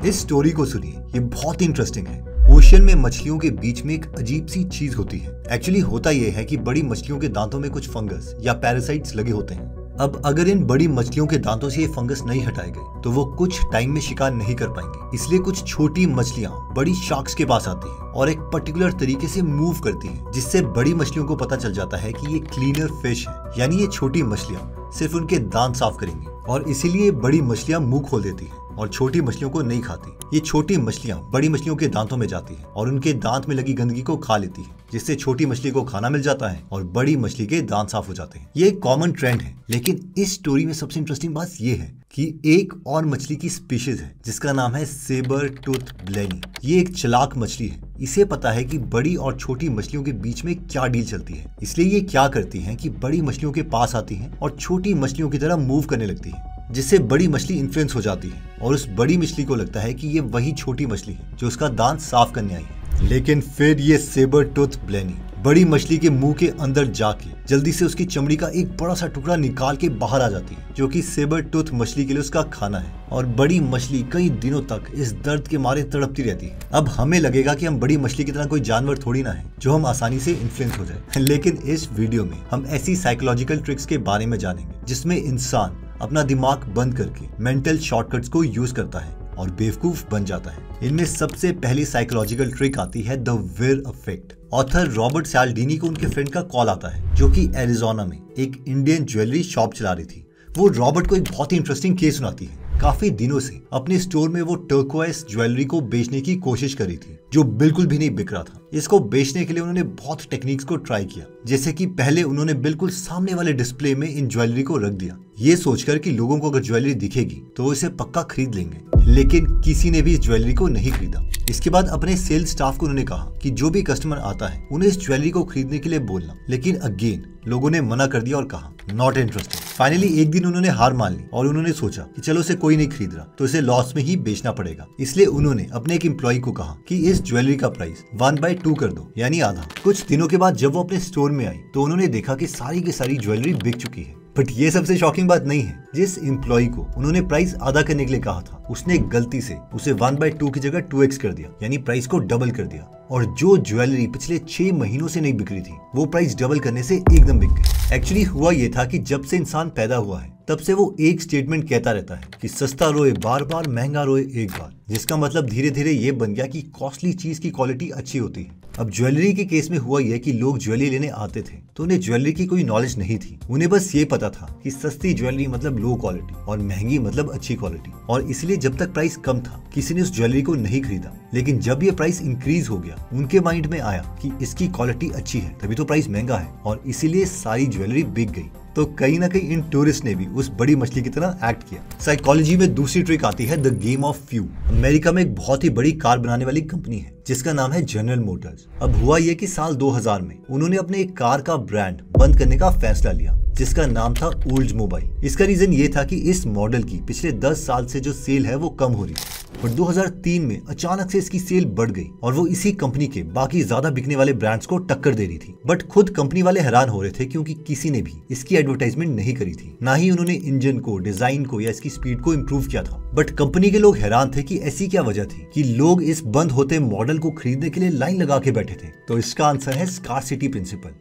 इस स्टोरी को सुनिए, ये बहुत इंटरेस्टिंग है। ओशन में मछलियों के बीच में एक अजीब सी चीज होती है। एक्चुअली होता यह है कि बड़ी मछलियों के दांतों में कुछ फंगस या पैरासाइट्स लगे होते हैं। अब अगर इन बड़ी मछलियों के दांतों से ये फंगस नहीं हटाए गए तो वो कुछ टाइम में शिकार नहीं कर पाएंगे। इसलिए कुछ छोटी मछलियां बड़ी शार्क्स के पास आती हैं और एक पर्टिकुलर तरीके से मूव करती हैं, जिससे बड़ी मछलियों को पता चल जाता है कि ये क्लीनर फिश है, यानी ये छोटी मछलियां सिर्फ उनके दांत साफ करेंगी और इसीलिए बड़ी मछलियां मुंह खोल देती हैं और छोटी मछलियों को नहीं खाती। ये छोटी मछलियां बड़ी मछलियों के दांतों में जाती हैं और उनके दांत में लगी गंदगी को खा लेती है, जिससे छोटी मछली को खाना मिल जाता है और बड़ी मछली के दांत साफ हो जाते हैं। ये एक कॉमन ट्रेंड है, लेकिन इस स्टोरी में सबसे इंटरेस्टिंग बात ये है कि एक और मछली की स्पीशीज है जिसका नाम है सेबर टूथ ब्लेनी। ये एक चालाक मछली है। इसे पता है कि बड़ी और छोटी मछलियों के बीच में क्या डील चलती है, इसलिए ये क्या करती हैं कि बड़ी मछलियों के पास आती हैं और छोटी मछलियों की तरह मूव करने लगती है, जिससे बड़ी मछली इन्फ्लुएंस हो जाती है और उस बड़ी मछली को लगता है कि ये वही छोटी मछली है जो उसका दांत साफ करने आई है। लेकिन फिर ये सेबर टूथ ब्लेनी बड़ी मछली के मुंह के अंदर जाके जल्दी से उसकी चमड़ी का एक बड़ा सा टुकड़ा निकाल के बाहर आ जाती है, जो कि सेबर टूथ मछली के लिए उसका खाना है। और बड़ी मछली कई दिनों तक इस दर्द के मारे तड़पती रहती है। अब हमें लगेगा कि हम बड़ी मछली की तरह कोई जानवर थोड़ी ना है जो हम आसानी से इन्फ्लुएंस हो जाए, लेकिन इस वीडियो में हम ऐसी साइकोलॉजिकल ट्रिक्स के बारे में जानेंगे जिसमें इंसान अपना दिमाग बंद करके मेंटल शॉर्टकट्स को यूज करता है और बेवकूफ बन जाता है। इनमें सबसे पहली साइकोलॉजिकल ट्रिक आती है the where effect. Author Robert Cialdini को उनके फ्रेंड का कॉल आता है जो कि एरिजोना में एक इंडियन ज्वेलरी शॉप चला रही थी। वो रॉबर्ट को एक बहुत ही इंटरेस्टिंग केस सुनाती है। काफी दिनों से अपने स्टोर में वो टर्कोइस ज्वेलरी को बेचने की कोशिश करी थी जो बिल्कुल भी नहीं बिक रहा था। इसको बेचने के लिए उन्होंने बहुत टेक्निक्स को ट्राई किया, जैसे कि पहले उन्होंने बिल्कुल सामने वाले डिस्प्ले में इन ज्वेलरी को रख दिया, ये सोचकर कि लोगों को अगर ज्वेलरी दिखेगी तो वो इसे पक्का खरीद लेंगे। लेकिन किसी ने भी इस ज्वेलरी को नहीं खरीदा। इसके बाद अपने सेल्स स्टाफ को उन्होंने कहा कि जो भी कस्टमर आता है उन्हें इस ज्वेलरी को खरीदने के लिए बोलना, लेकिन अगेन लोगों ने मना कर दिया और कहा नॉट इंटरेस्टेड। फाइनली एक दिन उन्होंने हार मान ली और उन्होंने सोचा कि चलो इसे कोई नहीं खरीद रहा तो इसे लॉस में ही बेचना पड़ेगा। इसलिए उन्होंने अपने एक एम्प्लॉय को कहा कि इस ज्वेलरी का प्राइस 1/2 कर दो, यानी आधा। कुछ दिनों के बाद जब वो अपने स्टोर में आई तो उन्होंने देखा कि सारी की सारी ज्वेलरी बिक चुकी है। बट ये सबसे शॉकिंग बात नहीं है। जिस एम्प्लॉय को उन्होंने प्राइस आधा करने के लिए कहा था उसने गलती से उसे 1/2 की जगह 2x कर दिया, यानी प्राइस को डबल कर दिया। और जो ज्वेलरी पिछले 6 महीनों से नहीं बिक रही थी वो प्राइस डबल करने से एकदम बिक गई। एक्चुअली हुआ ये था कि जब से इंसान पैदा हुआ है तब से वो एक स्टेटमेंट कहता रहता है कि सस्ता रोए बार बार, महंगा रोए एक बार, जिसका मतलब धीरे धीरे ये बन गया कि कॉस्टली चीज की क्वालिटी अच्छी होती है। अब ज्वेलरी के केस में हुआ यह कि लोग ज्वेलरी लेने आते थे तो उन्हें ज्वेलरी की कोई नॉलेज नहीं थी। उन्हें बस ये पता था कि सस्ती ज्वेलरी मतलब लो क्वालिटी और महंगी मतलब अच्छी क्वालिटी, और इसलिए जब तक प्राइस कम था किसी ने उस ज्वेलरी को नहीं खरीदा। लेकिन जब ये प्राइस इंक्रीज हो गया उनके माइंड में आया कि इसकी क्वालिटी अच्छी है तभी तो प्राइस महंगा है, और इसीलिए सारी ज्वेलरी बिक गई। तो कहीं ना कहीं इन टूरिस्ट ने भी उस बड़ी मछली की तरह एक्ट किया। साइकोलॉजी में दूसरी ट्रिक आती है the game of few. America में एक बहुत ही बड़ी कार बनाने वाली कंपनी है जिसका नाम है जनरल मोटर्स। अब हुआ ये कि साल 2000 में उन्होंने अपने एक कार का ब्रांड बंद करने का फैसला लिया जिसका नाम था ओल्ड मोबाइल। इसका रीजन ये था कि इस मॉडल की पिछले 10 साल से जो सेल है वो कम हो रही थी, और 2003 में अचानक से इसकी सेल बढ़ गई और वो इसी कंपनी के बाकी ज्यादा बिकने वाले ब्रांड्स को टक्कर दे रही थी। बट खुद कंपनी वाले हैरान हो रहे थे क्योंकि किसी ने भी इसकी एडवर्टाइजमेंट नहीं करी थी, ना ही उन्होंने इंजन को, डिजाइन को या इसकी स्पीड को इम्प्रूव किया था। बट कंपनी के लोग हैरान थे कि ऐसी क्या वजह थी कि लोग इस बंद होते मॉडल को खरीदने के लिए लाइन लगा के बैठे थे। तो इसका आंसर है स्कार्सिटी प्रिंसिपल,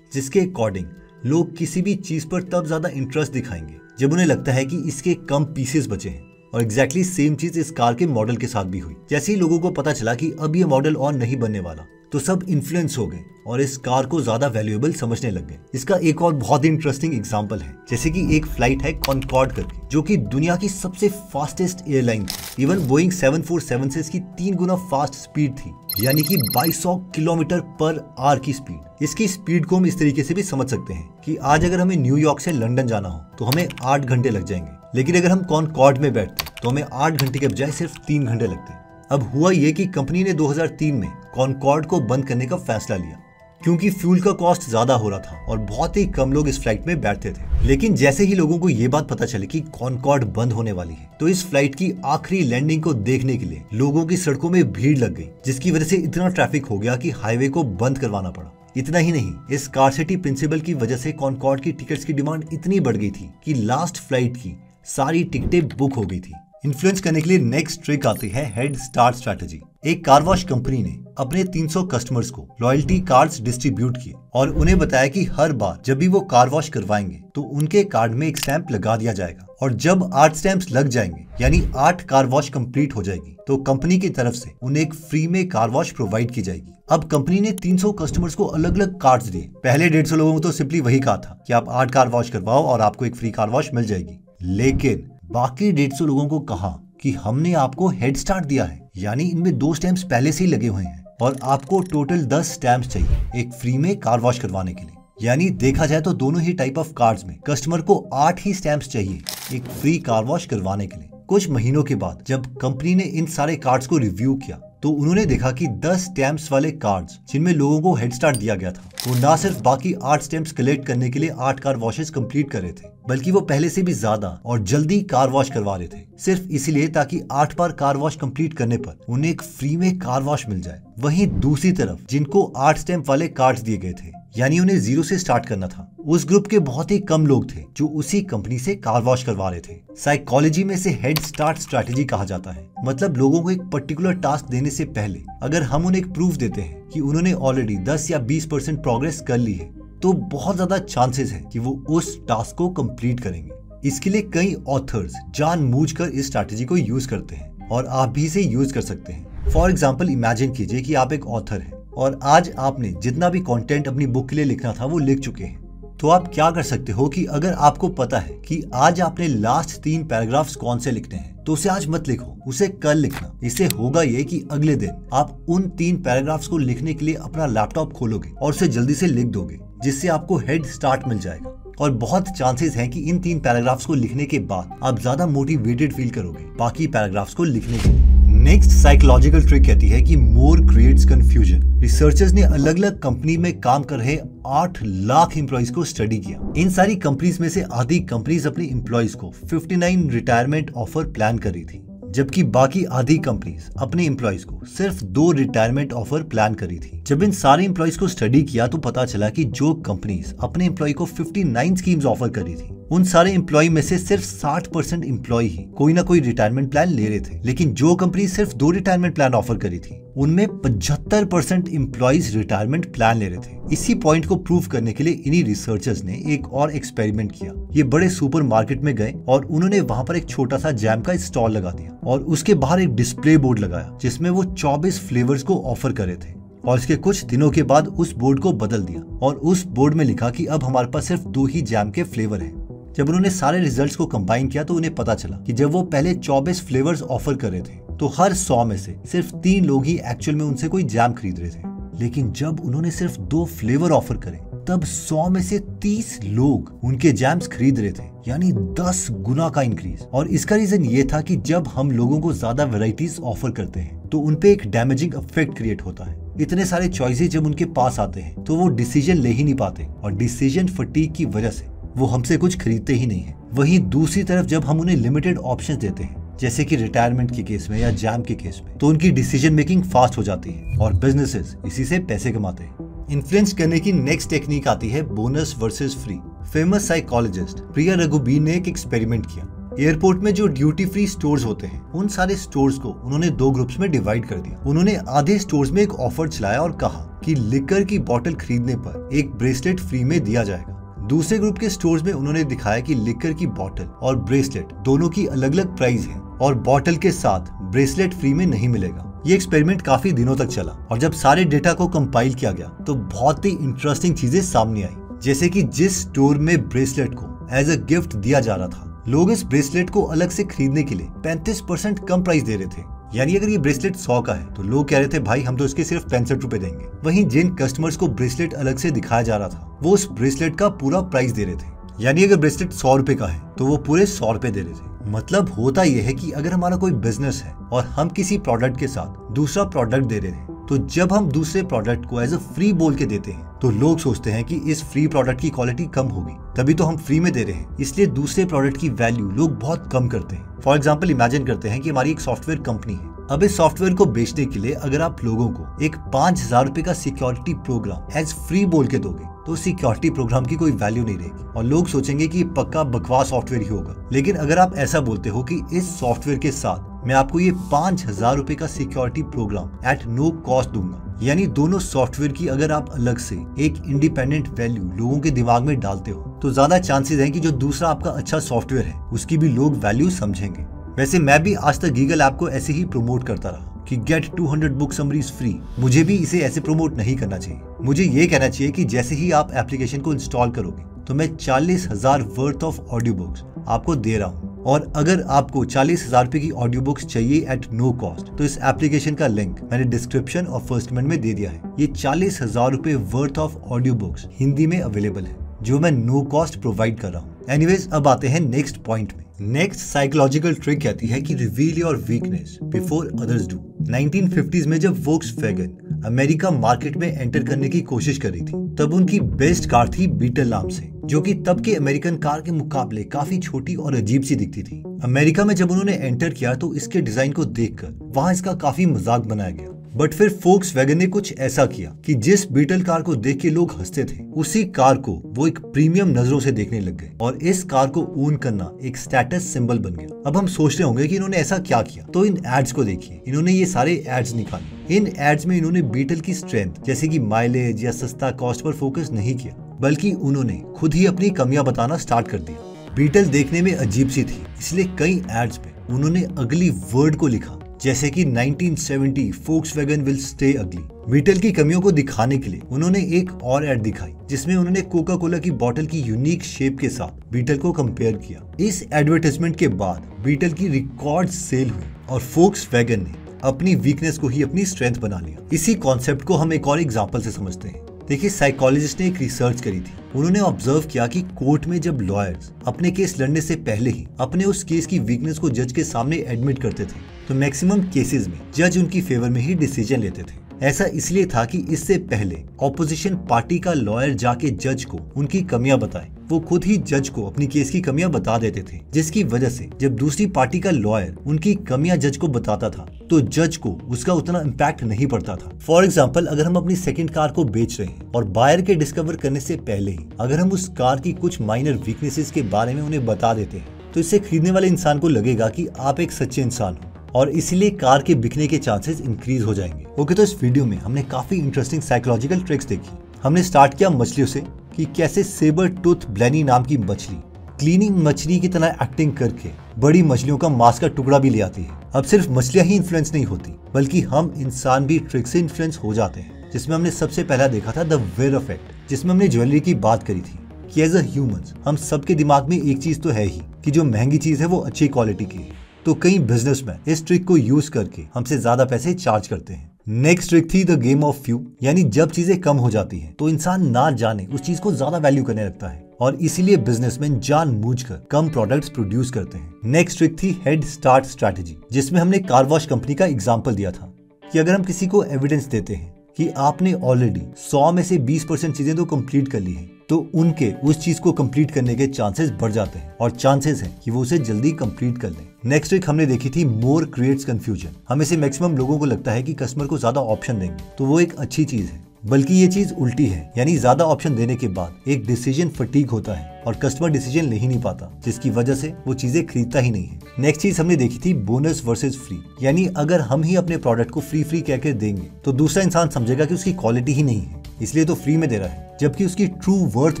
जिसके अकॉर्डिंग लोग किसी भी चीज पर तब ज्यादा इंटरेस्ट दिखाएंगे जब उन्हें लगता है कि इसके कम पीसेस बचे हैं। और एग्जैक्टली सेम चीज इस कार के मॉडल के साथ भी हुई। जैसे ही लोगों को पता चला कि अब ये मॉडल और नहीं बनने वाला तो सब इन्फ्लुएंस हो गए और इस कार को ज्यादा वैल्यूएबल समझने लग गए। इसका एक और बहुत इंटरेस्टिंग एग्जांपल है, जैसे कि एक फ्लाइट है कॉनकॉर्ड करके, जो कि दुनिया की सबसे फास्टेस्ट एयरलाइन थी। इवन बोइंग 747 से इसकी 3 गुना फास्ट स्पीड थी, यानी कि 2200 किलोमीटर पर आवर की स्पीड। इसकी स्पीड को हम इस तरीके से भी समझ सकते हैं कि आज अगर हमें न्यूयॉर्क से लंदन जाना हो तो हमें 8 घंटे लग जाएंगे, लेकिन अगर हम कॉनकॉर्ड में बैठते तो हमें 8 घंटे के बजाय सिर्फ 3 घंटे लगते। अब हुआ ये कि कंपनी ने 2003 में कॉनकॉर्ड को बंद करने का फैसला लिया क्योंकि फ्यूल का कॉस्ट ज्यादा हो रहा था और बहुत ही कम लोग इस फ्लाइट में बैठते थे। लेकिन जैसे ही लोगों को ये बात पता चली कि कॉनकॉर्ड बंद होने वाली है तो इस फ्लाइट की आखिरी लैंडिंग को देखने के लिए लोगों की सड़कों में भीड़ लग गई, जिसकी वजह से इतना ट्रैफिक हो गया कि हाईवे को बंद करवाना पड़ा। इतना ही नहीं, इस स्कार्सिटी प्रिंसिपल की वजह से कॉनकॉर्ड की टिकट्स की डिमांड इतनी बढ़ गई थी कि लास्ट फ्लाइट की सारी टिकटें बुक हो गई थी। इन्फ्लुएंस करने के लिए नेक्स्ट ट्रिक आती है हेड स्टार्ट स्ट्रैटेजी। एक कार वॉश कंपनी ने अपने 300 कस्टमर्स को लॉयल्टी कार्ड्स डिस्ट्रीब्यूट किए और उन्हें बताया कि हर बार जब भी वो कार वॉश करवाएंगे तो उनके कार्ड में एक स्टैंप लगा दिया जाएगा और जब 8 स्टैंप्स लग जाएंगे यानी 8 कार वॉश कंप्लीट हो जाएगी तो कंपनी की तरफ से उन्हें एक फ्री में कार वॉश प्रोवाइड की जाएगी। अब कंपनी ने 300 कस्टमर्स को अलग अलग कार्ड्स दिए। पहले 150 लोगों को तो सिंपली वही कहा था कि आप 8 कार वॉश करवाओ और आपको एक फ्री कार वॉश मिल जाएगी, लेकिन बाकी 150 लोगों को कहा कि हमने आपको हेड स्टार्ट दिया है, यानी इनमें 2 स्टैंप्स पहले से ही लगे हुए हैं और आपको टोटल 10 स्टैंप्स चाहिए एक फ्री में कार वॉश करवाने के लिए। यानी देखा जाए तो दोनों ही टाइप ऑफ कार्ड्स में कस्टमर को 8 ही स्टैंप्स चाहिए एक फ्री कार वॉश करवाने के लिए। कुछ महीनों के बाद जब कंपनी ने इन सारे कार्ड्स को रिव्यू किया तो उन्होंने देखा कि 10 स्टैंप्स वाले कार्ड्स जिनमें लोगों को हेड स्टार्ट दिया गया था वो ना सिर्फ बाकी 8 स्टैंप्स कलेक्ट करने के लिए 8 कार वॉशेस कंप्लीट कर रहे थे, बल्कि वो पहले से भी ज्यादा और जल्दी कार वॉश करवा रहे थे, सिर्फ इसलिए ताकि 8 बार कार वॉश कंप्लीट करने पर उन्हें एक फ्री में कार वॉश मिल जाए। वहीं दूसरी तरफ जिनको 8 स्टैंप वाले कार्ड्स दिए गए थे यानी उन्हें 0 से स्टार्ट करना था, उस ग्रुप के बहुत ही कम लोग थे जो उसी कंपनी से कार वॉश करवा रहे थे। साइकोलॉजी में से हेड स्टार्ट स्ट्रैटेजी कहा जाता है, मतलब लोगों को एक पर्टिकुलर टास्क देने से पहले अगर हम उन्हें एक प्रूफ देते हैं कि उन्होंने ऑलरेडी 10 या 20% प्रोग्रेस कर ली है तो बहुत ज्यादा चांसेस है कि वो उस टास्क को कंप्लीट करेंगे। इसके लिए कई ऑथर्स जानबूझकर इस स्ट्रैटेजी को यूज करते हैं और आप भी इसे यूज कर सकते हैं। फॉर एग्जाम्पल इमेजिन कीजिए कि आप एक ऑथर हैं और आज आपने जितना भी कंटेंट अपनी बुक के लिए लिखना था वो लिख चुके हैं। तो आप क्या कर सकते हो कि अगर आपको पता है कि आज आपने लास्ट 3 पैराग्राफ्स कौन से लिखने हैं तो उसे आज मत लिखो, उसे कल लिखना। इससे होगा ये कि अगले दिन आप उन 3 पैराग्राफ्स को लिखने के लिए अपना लैपटॉप खोलोगे और उसे जल्दी से लिख दोगे, जिससे आपको हेड स्टार्ट मिल जाएगा और बहुत चांसेस हैं कि इन 3 पैराग्राफ्स को लिखने के बाद आप ज्यादा मोटिवेटेड फील करोगे बाकी पैराग्राफ्स को लिखने के लिए। नेक्स्ट साइकोलॉजिकल ट्रिक कहती है कि मोर क्रिएट्स कंफ्यूजन। रिसर्चर्स ने अलग अलग कंपनी में काम कर रहे 8 लाख एम्प्लॉइज को स्टडी किया। इन सारी कंपनीज में से आधी कंपनीज अपने एम्प्लॉइज को 59 रिटायरमेंट ऑफर प्लान कर रही थी, जबकि बाकी आधी कंपनीज अपने एम्प्लॉइज को सिर्फ 2 रिटायरमेंट ऑफर प्लान करी थी। जब इन सारे एम्प्लॉइज को स्टडी किया तो पता चला कि जो कंपनीज अपने एम्प्लॉय को 59 स्कीम्स ऑफर करी थी उन सारे एम्प्लॉय में से सिर्फ 60% एम्प्लॉय ही कोई ना कोई रिटायरमेंट प्लान ले रहे थे, लेकिन जो कंपनी सिर्फ 2 रिटायरमेंट प्लान ऑफर करी थी उनमें 75% एम्प्लॉइज रिटायरमेंट प्लान ले रहे थे। इसी पॉइंट को प्रूव करने के लिए इन्हीं रिसर्चर्स ने एक और एक्सपेरिमेंट किया। ये बड़े सुपरमार्केट में गए और उन्होंने वहां पर एक छोटा सा जैम का स्टॉल लगा दिया और उसके बाहर एक डिस्प्ले बोर्ड लगाया जिसमें वो 24 फ्लेवर्स को ऑफर कर रहे थे और इसके कुछ दिनों के बाद उस बोर्ड को बदल दिया और उस बोर्ड में लिखा कि अब हमारे पास सिर्फ 2 ही जैम के फ्लेवर हैं। जब उन्होंने सारे रिजल्ट्स को कंबाइन किया तो उन्हें पता चला कि जब वो पहले 24 फ्लेवर्स ऑफर कर रहे थे तो हर 100 में से सिर्फ 3 लोग ही एक्चुअल में उनसे कोई जैम खरीद रहे थे, लेकिन जब उन्होंने सिर्फ 2 फ्लेवर ऑफर करे तब 100 में से 30 लोग उनके जैम्स खरीद रहे थे, यानी 10 गुना का इंक्रीज। और इसका रीजन ये था कि जब हम लोगों को ज्यादा वैरायटीज ऑफर करते हैं तो उनपे एक डैमेजिंग इफेक्ट क्रिएट होता है। इतने सारे चॉइसेस जब उनके पास आते हैं तो वो डिसीजन ले ही नहीं पाते और डिसीजन फटीग की वजह से वो हमसे कुछ खरीदते ही नहीं है। वहीं दूसरी तरफ जब हम उन्हें लिमिटेड ऑप्शंस देते हैं जैसे कि रिटायरमेंट के केस में या जैम के केस में, तो उनकी डिसीजन मेकिंग फास्ट हो जाती है और बिजनेसेस इसी से पैसे कमाते हैं। इन्फ्लुएंस करने की नेक्स्ट टेक्निक आती है bonus versus free. Famous psychologist Priya Raghubir ने एक एक्सपेरिमेंट किया। एयरपोर्ट में जो ड्यूटी फ्री स्टोर्स होते हैं उन सारे स्टोर्स को उन्होंने 2 ग्रुप्स में डिवाइड कर दिया। उन्होंने आधे स्टोर्स में एक ऑफर चलाया और कहा कि लिकर की बोतल खरीदने पर एक ब्रेसलेट फ्री में दिया जाएगा। दूसरे ग्रुप के स्टोर्स में उन्होंने दिखाया कि लिकर की बोतल और ब्रेसलेट दोनों की अलग अलग प्राइस है और बोतल के साथ ब्रेसलेट फ्री में नहीं मिलेगा। ये एक्सपेरिमेंट काफी दिनों तक चला और जब सारे डेटा को कंपाइल किया गया तो बहुत ही इंटरेस्टिंग चीजें सामने आई, जैसे कि जिस स्टोर में ब्रेसलेट को एज अ गिफ्ट दिया जा रहा था लोग इस ब्रेसलेट को अलग से खरीदने के लिए 35% कम प्राइस दे रहे थे। यानी अगर ये ब्रेसलेट 100 का है तो लोग कह रहे थे भाई हम तो इसके सिर्फ 65 रुपए देंगे। वहीं जिन कस्टमर्स को ब्रेसलेट अलग से दिखाया जा रहा था वो उस ब्रेसलेट का पूरा प्राइस दे रहे थे। यानी अगर ब्रेसलेट 100 रुपए का है तो वो पूरे 100 रुपए दे रहे थे। मतलब होता यह है कि अगर हमारा कोई बिजनेस है और हम किसी प्रोडक्ट के साथ दूसरा प्रोडक्ट दे रहे हैं तो जब हम दूसरे प्रोडक्ट को एज अ फ्री बोल के देते हैं तो लोग सोचते हैं कि इस फ्री प्रोडक्ट की क्वालिटी कम होगी, तभी तो हम फ्री में दे रहे हैं, इसलिए दूसरे प्रोडक्ट की वैल्यू लोग बहुत कम करते हैं। फॉर एग्जाम्पल इमेजिन करते हैं कि हमारी एक सॉफ्टवेयर कंपनी है अब इस सॉफ्टवेयर को बेचने के लिए अगर आप लोगों को एक 5,000 रुपए का सिक्योरिटी प्रोग्राम एज फ्री बोल के दोगे तो सिक्योरिटी प्रोग्राम की कोई वैल्यू नहीं रहेगी और लोग सोचेंगे कि ये पक्का बकवास सॉफ्टवेयर ही होगा। लेकिन अगर आप ऐसा बोलते हो कि इस सॉफ्टवेयर के साथ मैं आपको ये 5,000 रुपए का security program at no cost दूंगा, यानी दोनों सॉफ्टवेयर की अगर आप अलग से एक इंडिपेंडेंट वैल्यू लोगों के दिमाग में डालते हो तो ज्यादा चांसेस हैं कि जो दूसरा आपका अच्छा सॉफ्टवेयर है उसकी भी लोग वैल्यू समझेंगे। वैसे मैं भी आज तक गीगल ऐप को ऐसे ही प्रमोट करता रहा कि गेट 200 बुक समरीज फ्री। मुझे भी इसे ऐसे प्रमोट नहीं करना चाहिए। मुझे ये कहना चाहिए कि जैसे ही आप एप्लीकेशन को इंस्टॉल करोगे तो मैं 40,000 वर्थ ऑफ ऑडियो बुक्स आपको दे रहा हूँ, और अगर आपको 40,000 रुपए की ऑडियो बुक्स चाहिए एट नो कॉस्ट तो इस एप्लीकेशन का लिंक मैंने डिस्क्रिप्शन और फर्स्ट कमेंट में दे दिया है। ये 40,000 रुपए worth of audio books Hindi में अवेलेबल है जो मैं नो कॉस्ट प्रोवाइड कर रहा हूँ। एनीवेज, अब आते हैं नेक्स्ट पॉइंट में। नेक्स्ट साइकोलॉजिकल ट्रिक कहती है कि reveal your weakness before others do. 1950s में जब वोक्सवैगन अमेरिका मार्केट में एंटर करने की कोशिश कर रही थी तब उनकी बेस्ट कार थी बीटल नाम से, जो कि तब के अमेरिकन कार के मुकाबले काफी छोटी और अजीब सी दिखती थी। अमेरिका में जब उन्होंने एंटर किया तो इसके डिजाइन को देखकर वहां इसका काफी मजाक बनाया गया। बट फिर वोक्सवैगन ने कुछ ऐसा किया कि जिस बीटल कार को देख के लोग हंसते थे उसी कार को वो एक प्रीमियम नजरों से देखने लग गए और इस कार को ओन करना एक स्टेटस सिंबल बन गया। अब हम सोच रहे होंगे कि इन्होंने ऐसा क्या किया, तो इन एड्स को देखिए। इन्होंने ये सारे एड्स निकाले। इन एड्स में इन्होंने बीटल की स्ट्रेंथ जैसे कि माइलेज या सस्ता कॉस्ट पर फोकस नहीं किया, बल्कि उन्होंने खुद ही अपनी कमियां बताना स्टार्ट कर दिया। बीटल देखने में अजीब सी थी, इसलिए कई एड्स में उन्होंने अगली वर्ड को लिखा, जैसे कि 1970 Volkswagen will stay ugly। Beetle की कमियों को दिखाने के लिए उन्होंने एक और एड दिखाई जिसमें उन्होंने कोका कोला की बोतल की यूनिक शेप के साथ बीटल को कंपेयर किया। इस एडवर्टाइजमेंट के बाद बीटल की रिकॉर्ड सेल हुई और Volkswagen ने अपनी वीकनेस को ही अपनी स्ट्रेंथ बना लिया। इसी कॉन्सेप्ट को हम एक और एग्जाम्पल से समझते हैं। देखिए, साइकोलॉजिस्ट ने एक रिसर्च करी थी। उन्होंने ऑब्जर्व किया कि कोर्ट में जब लॉयर्स अपने केस लड़ने से पहले ही अपने उस केस की वीकनेस को जज के सामने एडमिट करते थे तो मैक्सिमम केसेस में जज उनकी फेवर में ही डिसीजन लेते थे। ऐसा इसलिए था कि इससे पहले ऑपोजिशन पार्टी का लॉयर जाके जज को उनकी कमियां बताए, वो खुद ही जज को अपनी केस की कमियां बता देते थे, जिसकी वजह से जब दूसरी पार्टी का लॉयर उनकी कमियां जज को बताता था तो जज को उसका उतना इम्पैक्ट नहीं पड़ता था। फॉर एग्जाम्पल, अगर हम अपनी सेकंड कार को बेच रहे हैं और बायर के डिस्कवर करने से पहले ही अगर हम उस कार की कुछ माइनर वीकनेसेस के बारे में उन्हें बता देते हैं तो इससे खरीदने वाले इंसान को लगेगा कि आप एक सच्चे इंसान हो और इसीलिए कार के बिकने के चांसेस इंक्रीज हो जाएंगे। ओके, तो इस वीडियो में हमने काफी इंटरेस्टिंग साइकोलॉजिकल ट्रिक्स देखी। हमने स्टार्ट किया मछलियों से कि कैसे सेबर टूथ ब्लैनी नाम की मछली क्लीनिंग मछली की तरह एक्टिंग करके बड़ी मछलियों का मांस का टुकड़ा भी ले आती है। अब सिर्फ मछलियां ही इन्फ्लुएंस नहीं होती बल्कि हम इंसान भी ट्रिक से इन्फ्लुएंस हो जाते हैं, जिसमें हमने सबसे पहला देखा था द वेयर इफेक्ट, जिसमें हमने ज्वेलरी की बात करी थी कि एज अ ह्यूमंस हम सबके दिमाग में एक चीज तो है ही कि जो महंगी चीज है वो अच्छी क्वालिटी की है। तो कई बिजनेसमैन इस ट्रिक को यूज करके हमसे ज्यादा पैसे चार्ज करते हैं। नेक्स्ट ट्रिक थी द गेम ऑफ फ्यू, यानी जब चीजें कम हो जाती हैं तो इंसान ना जाने उस चीज को ज्यादा वैल्यू करने लगता है और इसीलिए बिजनेसमैन जानबूझकर कम प्रोडक्ट्स प्रोड्यूस करते हैं। नेक्स्ट ट्रिक थी हेड स्टार्ट स्ट्रैटेजी, जिसमें हमने कार वॉश कंपनी का एग्जांपल दिया था कि अगर हम किसी को एविडेंस देते हैं कि आपने ऑलरेडी 100 में से 20% चीजें तो कंप्लीट कर ली हैं, तो उनके उस चीज को कंप्लीट करने के चांसेस बढ़ जाते हैं और चांसेस हैं कि वो उसे जल्दी कंप्लीट कर लें। नेक्स्ट ट्रिक हमने देखी थी मोर क्रिएट्स कंफ्यूजन। हमें से मैक्सिमम लोगों को लगता है कि कस्टमर को ज्यादा ऑप्शन देंगे तो वो एक अच्छी चीज है, बल्कि ये चीज उल्टी है, यानी ज्यादा ऑप्शन देने के बाद एक डिसीजन फटीग होता है और कस्टमर डिसीजन ले ही नहीं पाता, जिसकी वजह से वो चीजें खरीदता ही नहीं है। नेक्स्ट चीज हमने देखी थी बोनस वर्सेस फ्री, यानी अगर हम ही अपने प्रोडक्ट को फ्री कहकर देंगे तो दूसरा इंसान समझेगा कि उसकी क्वालिटी ही नहीं है इसलिए तो फ्री में दे रहा है, जबकि उसकी ट्रू वर्थ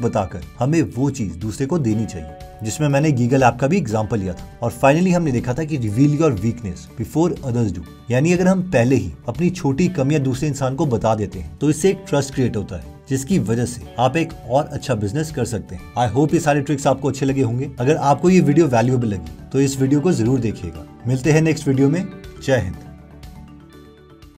बताकर हमें वो चीज दूसरे को देनी चाहिए, जिसमें मैंने गीगल ऐप का भी एग्जांपल लिया था। और फाइनली हमने देखा था कि reveal your weakness before others do, यानी अगर हम पहले ही अपनी छोटी कमियां दूसरे इंसान को बता देते हैं तो इससे एक ट्रस्ट क्रिएट होता है, जिसकी वजह से आप एक और अच्छा बिजनेस कर सकते हैं। आई होप ये सारे ट्रिक्स आपको अच्छे लगे होंगे। अगर आपको ये वीडियो वैल्यूएबल लगी तो इस वीडियो को जरूर देखिएगा। मिलते हैं नेक्स्ट वीडियो में। जय हिंद।